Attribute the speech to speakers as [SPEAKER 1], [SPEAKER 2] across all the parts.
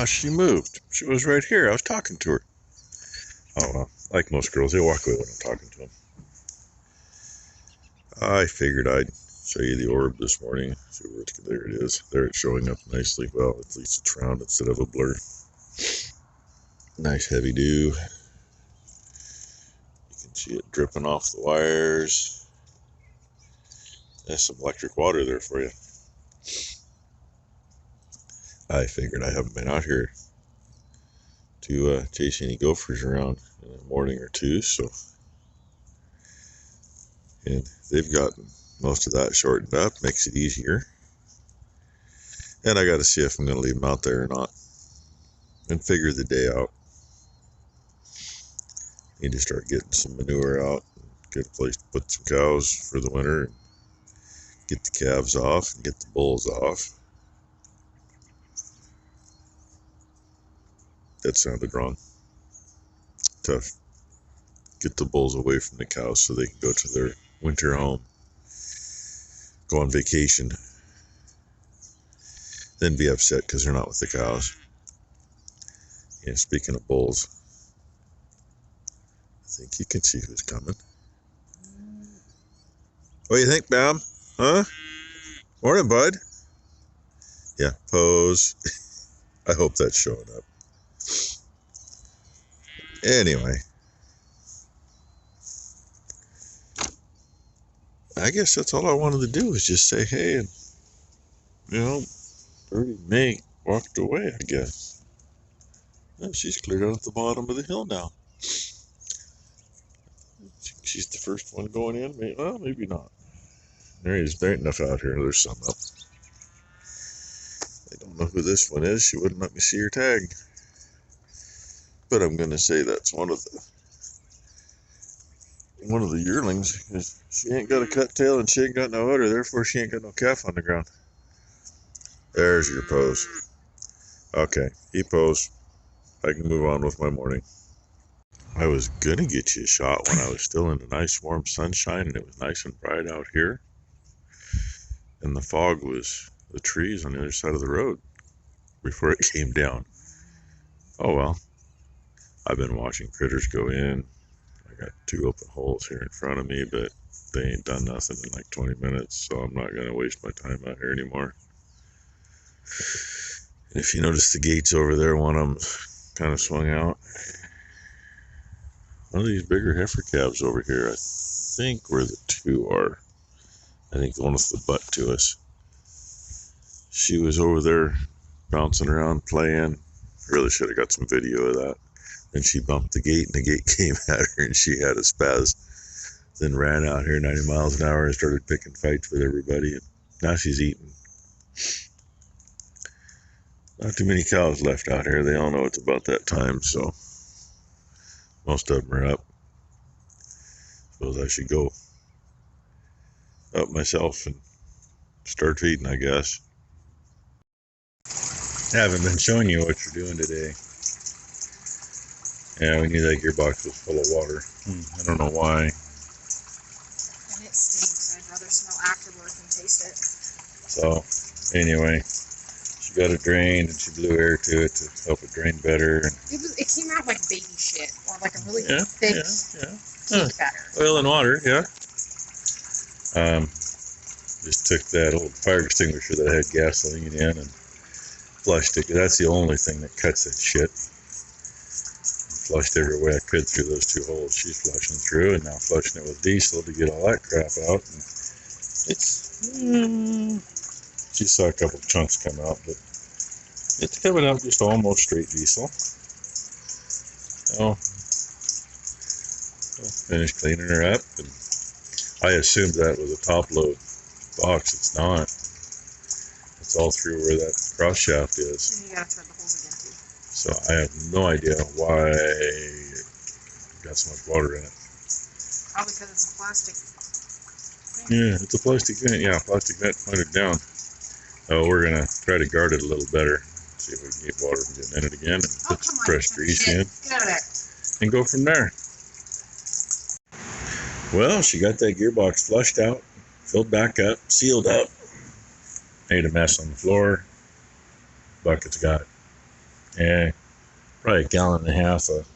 [SPEAKER 1] She moved. She was right here. I was talking to her. Oh, well, like most girls, they walk away when I'm talking to them. I figured I'd show you the orb this morning. See where it's, there it is. There it's showing up nicely. Well, at least it's round instead of a blur. Nice heavy dew. You can see it dripping off the wires. There's some electric water there for you. I figured I haven't been out here to chase any gophers around in a morning or two, so, and they've gotten most of that shortened up, makes it easier. And I got to see if I'm going to leave them out there or not, and figure the day out. Need to start getting some manure out, get a place to put some cows for the winter, and get the calves off and get the bulls off. That sounded wrong. Tough. Get the bulls away from the cows so they can go to their winter home, go on vacation, then be upset because they're not with the cows. Yeah, speaking of bulls, I think you can see who's coming. What do you think, Bam? Huh? Morning, bud. Yeah, pose. I hope that's showing up. Anyway, I guess that's all I wanted to do was just say hey, and, you know, Birdie May walked away, I guess. Oh, she's cleared out at the bottom of the hill now. She's the first one going in. Maybe, well, maybe not. There ain't enough out here. There's some up. I don't know who this one is. She wouldn't let me see her tag. But I'm going to say that's one of the yearlings, because she ain't got a cut tail and she ain't got no udder, therefore she ain't got no calf on the ground. There's your pose. Okay, he pose. I can move on with my morning. I was gonna get you a shot when I was still in the nice warm sunshine and it was nice and bright out here, and the fog was the trees on the other side of the road before it came down. Oh well, I've been watching critters go in. I got 2 open holes here in front of me, but they ain't done nothing in like 20 minutes, so I'm not gonna waste my time out here anymore. And if you notice the gates over there, one of them kind of swung out. One of these bigger heifer calves over here, I think where the 2 are. I think the one with the butt to us. She was over there bouncing around playing. Really should have got some video of that. Then she bumped the gate and the gate came at her and she had a spaz. Then ran out here 90 miles an hour and started picking fights with everybody. And now she's eating. Not too many cows left out here. They all know it's about that time, so most of them are up. Suppose I should go up myself and start feeding, I guess. I haven't been showing you what you're doing today. Yeah, we knew that gearbox was full of water. I don't know why.
[SPEAKER 2] And it stinks. I'd rather smell afterward than taste it.
[SPEAKER 1] So, anyway, she got it drained and she blew air to it to help it drain better. And
[SPEAKER 2] it came out like baby shit, or like a really thick pink batter.
[SPEAKER 1] Oil and water, yeah. Just took that old fire extinguisher that had gasoline in and flushed it. That's the only thing that cuts that shit. Flushed every way I could through those 2 holes she's flushing through, and now flushing it with diesel to get all that crap out. And she saw a couple of chunks come out, but it's coming out just almost straight diesel. So I'll finish cleaning her up, and I assumed that was a top load box. It's not. It's all through where that cross shaft is.
[SPEAKER 2] And you gotta thread the holes again too.
[SPEAKER 1] So I have no idea why it got so much water in it.
[SPEAKER 2] Probably because it's a plastic vent.
[SPEAKER 1] Yeah, it's a plastic vent. Yeah, plastic vent pointed down. Oh, we're gonna try to guard it a little better. See if we can get water from getting in it again, and put some fresh grease in,
[SPEAKER 2] Get out of there.
[SPEAKER 1] and go from there. Well, she got that gearbox flushed out, filled back up, sealed up, made a mess on the floor. Bucket's got Yeah, probably a gallon and a half of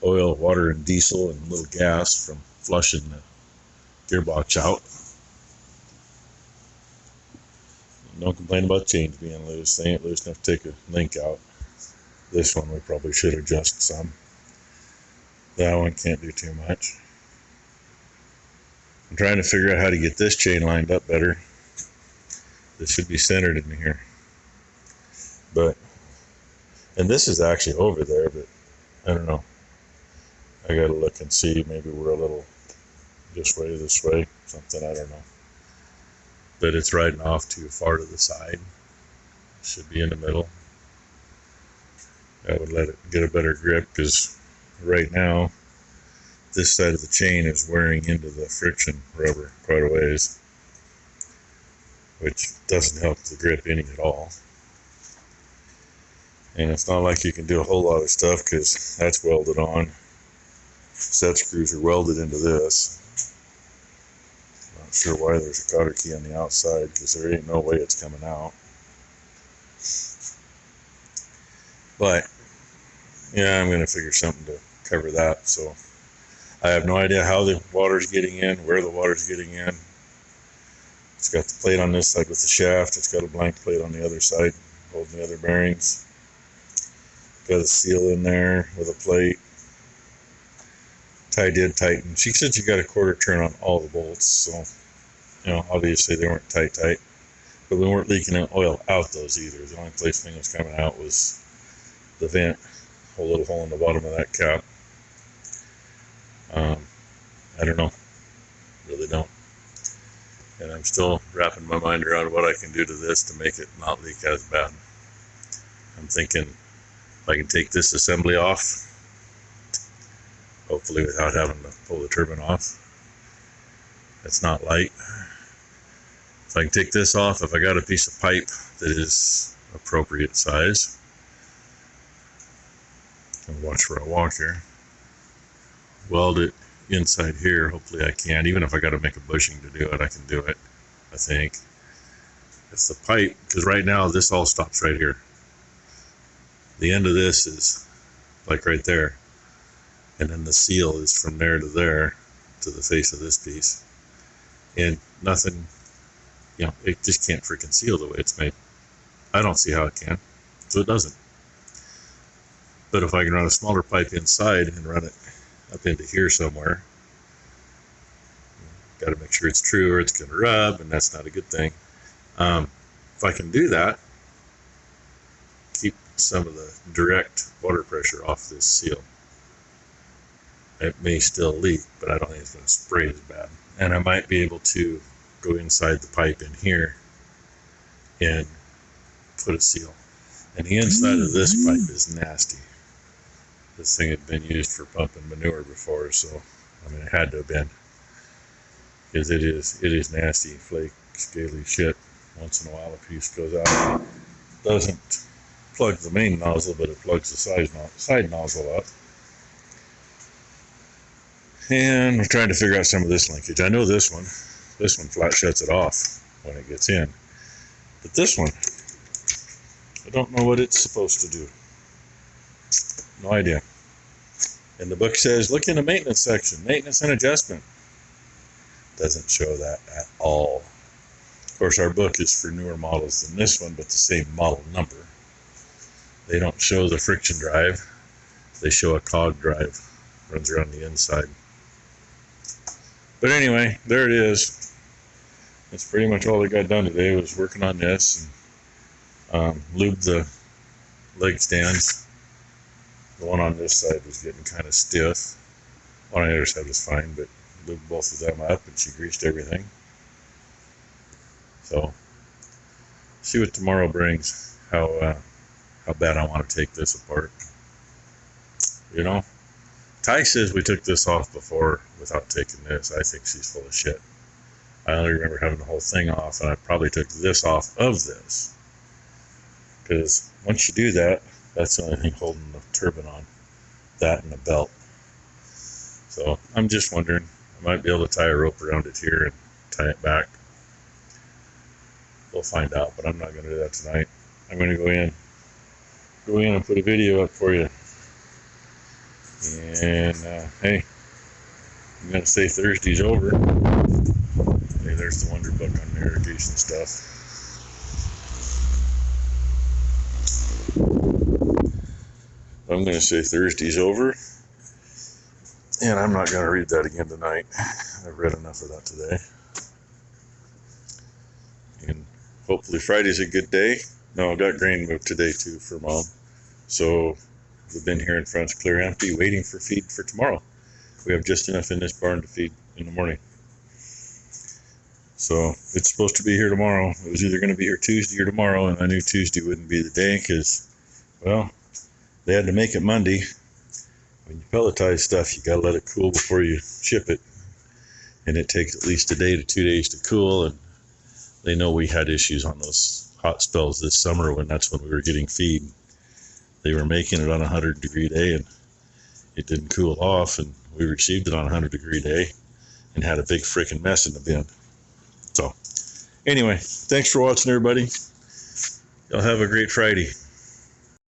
[SPEAKER 1] oil, water, and diesel, and a little gas from flushing the gearbox out. Don't complain about chains being loose. They ain't loose enough to take a link out. This one we probably should adjust some. That one can't do too much. I'm trying to figure out how to get this chain lined up better. This should be centered in here. And this is actually over there, but I don't know. I gotta look and see. Maybe we're a little this way, something, I don't know. But it's riding off too far to the side. Should be in the middle. I would let it get a better grip, because right now this side of the chain is wearing into the friction rubber quite a ways, which doesn't help the grip any at all. And it's not like you can do a whole lot of stuff, because that's welded on. Set screws are welded into this. Not sure why there's a cotter key on the outside, because there ain't no way it's coming out. But yeah, I'm going to figure something to cover that. So I have no idea how the water's getting in, where the water's getting in. It's got the plate on this side with the shaft. It's got a blank plate on the other side holding the other bearings. Got a seal in there with a plate. Ty did tighten. She said she got a quarter turn on all the bolts, so obviously they weren't tight, but we weren't leaking oil out those either. The only place thing was coming out was the vent, a little hole in the bottom of that cap. I don't know, really don't. And I'm still wrapping my mind around what I can do to this to make it not leak as bad. I'm thinking if I can take this assembly off, hopefully without having to pull the turbine off. It's not light. If I can take this off, if I got a piece of pipe that is appropriate size, and watch where I walk here, weld it inside here. Hopefully I can. Even if I got to make a bushing to do it, I can do it, I think. It's the pipe, because right now this all stops right here. The end of this is like right there, and then the seal is from there to there to the face of this piece, and nothing, it just can't freaking seal the way it's made. I don't see how it can, so it doesn't. But if I can run a smaller pipe inside and run it up into here somewhere, got to make sure it's true or it's going to rub, and that's not a good thing. If I can do that, keep some of the direct water pressure off this seal. It may still leak, but I don't think it's going to spray as bad. And I might be able to go inside the pipe in here and put a seal. And the inside of this pipe is nasty. This thing had been used for pumping manure before, so it had to have been, because it is nasty, flake, scaly shit. Once in a while a piece goes out. Doesn't plug the main nozzle, but it plugs the side nozzle up. And I'm trying to figure out some of this linkage. I know this one flat shuts it off when it gets in, but this one, I don't know what it's supposed to do. No idea. And the book says, look in the maintenance section, maintenance and adjustment. Doesn't show that at all. Of course, our book is for newer models than this one, but the same model number. They don't show the friction drive. They show a cog drive. Runs around the inside. But anyway, there it is. That's pretty much all I got done today, was working on this and lubed the leg stands. The one on this side was getting kind of stiff. One on the other side was fine, but lubed both of them up, and she greased everything. So, see what tomorrow brings. How bad I want to take this apart. Ty says we took this off before without taking this. I think she's full of shit. I only remember having the whole thing off, and I probably took this off of this. Because once you do that, that's the only thing holding the turbine on. That and the belt. So I'm just wondering, I might be able to tie a rope around it here and tie it back. We'll find out, but I'm not going to do that tonight. I'm going to go in, go in and put a video up for you. And hey, I'm gonna say Thursday's over. Hey, there's the Wonder Book on the irrigation stuff. I'm gonna say Thursday's over, and I'm not gonna read that again tonight. I've read enough of that today. And hopefully Friday's a good day. No, I got grain moved today too for Mom. So we've been here in front's clear empty, waiting for feed for tomorrow. We have just enough in this barn to feed in the morning. So it's supposed to be here tomorrow. It was either going to be here Tuesday or tomorrow, and I knew Tuesday wouldn't be the day because, well, they had to make it Monday. When you pelletize stuff, you got to let it cool before you ship it. And it takes at least a day to 2 days to cool, and they know we had issues on those hot spells this summer when that's when we were getting feed. They were making it on a 100-degree day, and it didn't cool off, and we received it on a 100-degree day and had a big freaking mess in the bin. So, anyway, thanks for watching, everybody. Y'all have a great Friday.